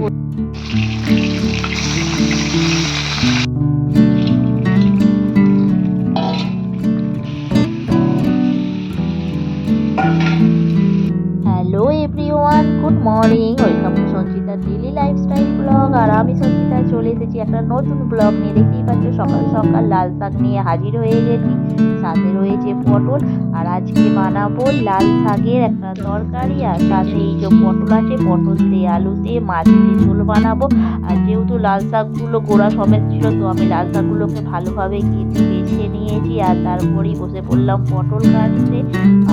Hello everyone, good morning. Welcome to Sanchita daily lifestyle blog. আর আমি সঞ্চিতা চলে এসেছি একটা নতুন ব্লগ নিয়ে। দেখতেই পাচ্ছ সকাল সকাল লাল শাক নিয়ে হাজির হয়ে গেছি। সাথে রয়েছে পটল, আর আজকে বানাবো লাল শাকের একটা তরকারি। আর সাথে এই যে পটল আছে, পটল দিয়ে আলু দিয়ে মাছ দিয়ে ঝোল বানাবো। আর যেহেতু লাল শাকগুলো গোড়া সমেত ছিল, তো আমি লাল শাকগুলোকে ভালোভাবে কেটে বেছে নিয়েছি। আর তারপরেই বসে পড়লাম পটল কাটতে।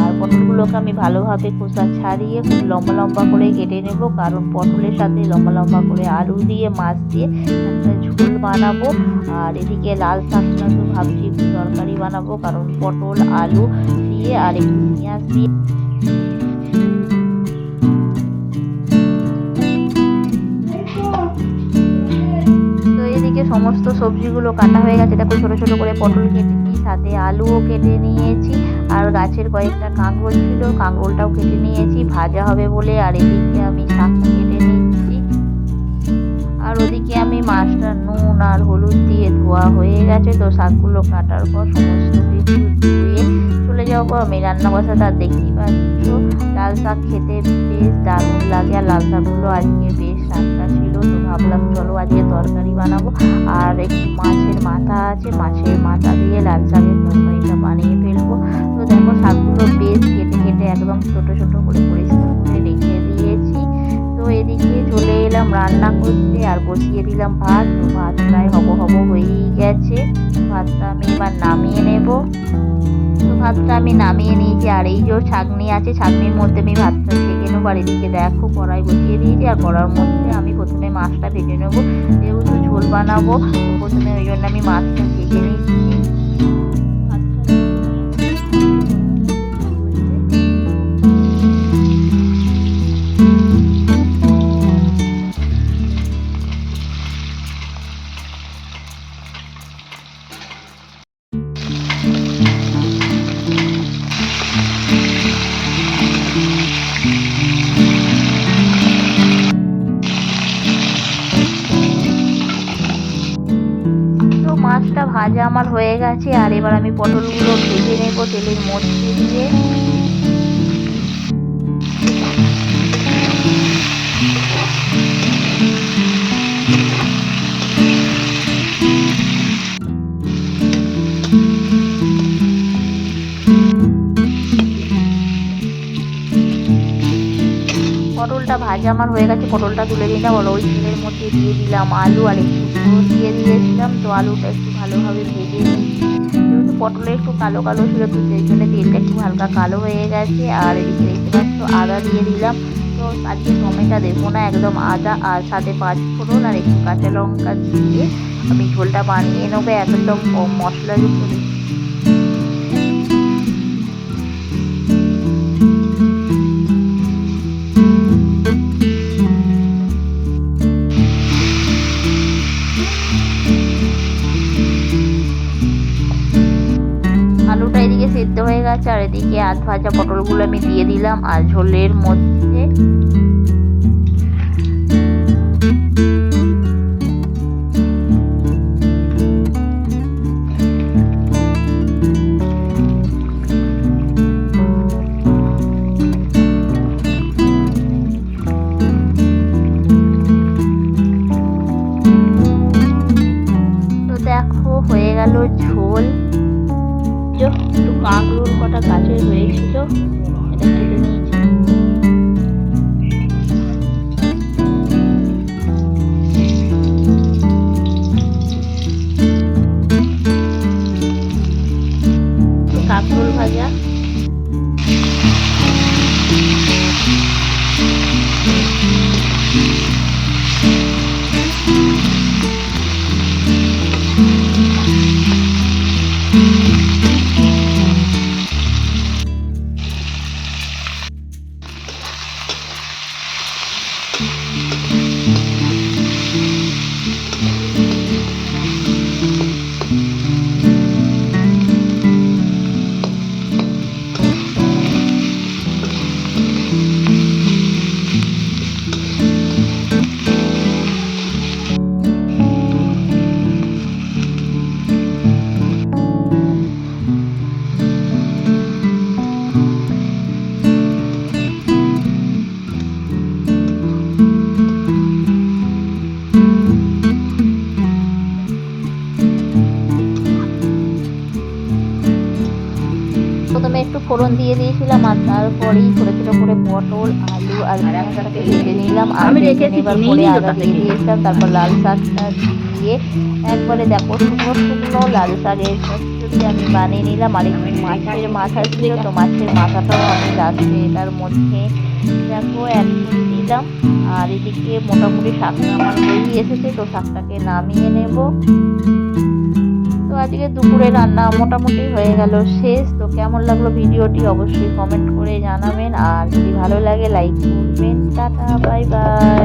আর পটলগুলোকে আমি ভালোভাবে খোসা ছাড়িয়ে খুব লম্বা লম্বা করে কেটে নেব, কারণ পটলের সাথে লম্বা লম্বা করে আলু দিয়ে মাছ দিয়ে একটা ঝোল বানাবো। আর এদিকে লাল শাকটা তো ভাবছি একটু তরকারি বানাবো, কারণ পটল আলু দিয়ে আর একটু পেঁয়াজ দিয়ে। তো এদিকে সমস্ত সবজিগুলো কাটা হয়ে গেছে। দেখো ছোট ছোট করে পটল কেটেছি, সাথে আলুও কেটে নিয়েছি। আর গাছের কয়েকটা কাঁকরোল ছিল, কাঁকরোলটাও কেটে নিয়েছি ভাজা হবে বলে। আর এদিকে আমি শাকটা কেটে নিচ্ছি। আর ওদিকে আমি মাছটা নুন আর হলুদ দিয়ে ধোয়া হয়ে গেছে। তো শাকগুলো কাটার পর সমস্ত কিছু ধুয়ে চলে যাবো আমি রান্না বসাতে। আর দেখতেই পাচ্ছ লাল শাক খেতে বেশ দারুণ লাগে। আর লাল শাকগুলো আজকে বেশ টাটকা ছিল, তো ভাবলাম চলো আজকে তরকারি বানাবো। আর একটু মাছের মাথা আছে, মাছের মাথা দিয়ে লাল শাকের তরকারিটা বানিয়ে ফেলবো। তো দেখো শাকগুলো বেশ কেটে কেটে একদম ছোট ছোট করে পরিষ্কার করে রেখে দিয়েছি। তো এদিকে চলে এলাম রান্না করতে আর বসিয়ে দিলাম ভাত। তো ভাত প্রায় হব হয়েই গেছে। ভাতটা আমি এবার নামিয়ে নেব। তো ভাতটা আমি নামিয়ে নিয়েছি। আর এই যে ছাঁকনি আছে, ছাঁকনির মধ্যে আমি ভাতটা ছেঁকে নেবো। আর এদিকে দেখো কড়াই বসিয়ে দিয়েছি। আর কড়ার মধ্যে আমি প্রথমে মাছটা ভেজে নেবো, যেহেতু ঝোল বানাবো। তো প্রথমে ওই জন্য আমি মাছটা ভেজে নিচ্ছি। মাছটা ভাজা আমার হয়ে গেছে। আর এবার আমি পটলগুলো ভেজে নেব তেলের মধ্যে দিয়ে। পটলটা ভাজা আমার হয়ে গেছে, পটলটা তুলে দিলাম। আর ওই তেলের মধ্যে দিয়ে দিলাম আলু, আর একটু ফোড়ন দিয়ে দিয়েছিলাম। তো আলুটা একটু ভালোভাবে ভেজে নিচ্ছি। যেহেতু পটলে একটু কালো কালো ছিল, তো সেই জন্য তেলটা একটু হালকা কালো হয়ে গেছে। আর এদিকে দেখতে পাচ্ছ আদা দিয়ে দিলাম। তো আজকে টমেটো দেবো না, একদম আদা আর সাথে 5 ফোড়ন আর একটু কাঁচা লঙ্কা দিয়ে আমি ঝোলটা বানিয়ে নেবো একদম কম মশলাযুক্ত। আলুটা এদিকে সেদ্ধ হয়ে গেছে। আর এদিকে আধ ভাজা পটলগুলো আমি দিয়ে দিলাম আর ঝোলের মধ্যে। তো দেখো হয়ে গেল ঝোল। একটু কাঁকরোল কটা গাছের হয়েছিল, এটা কেটে নিয়েছি। কাঁকরোল ভাজা। ফোড়ন দিয়ে দিয়েছিলাম আর তারপরেই ছোটো ছোটো করে পটল আলু আর পেঁয়াজটাকে ভেজে নিলাম আর ভেজে নেবার পরে আদা দিয়ে দিয়েছিলাম। তারপর লাল শাকটা দিয়ে একবারে দেখো শুকনো শুকনো লাল শাকের চচ্চড়ি আমি বানিয়ে নিলাম। আর একটু মাছের মাথা ছিল, তো মাছের মাথাটাও আমি লাস্টে এটার মধ্যে দেখো অ্যাড করে দিলাম। আর এদিকে মোটামুটি শাকটা আমার হয়েই এসেছে, তো শাকটাকে নামিয়ে নেব। তো আজকে দুপুরে রান্না মোটামুটি হয়ে গেল শেষ। তো কেমন লাগলো ভিডিওটি অবশ্যই কমেন্ট করে জানাবেন, আর যদি ভালো লাগে লাইক করবেন। Tata, bye bye.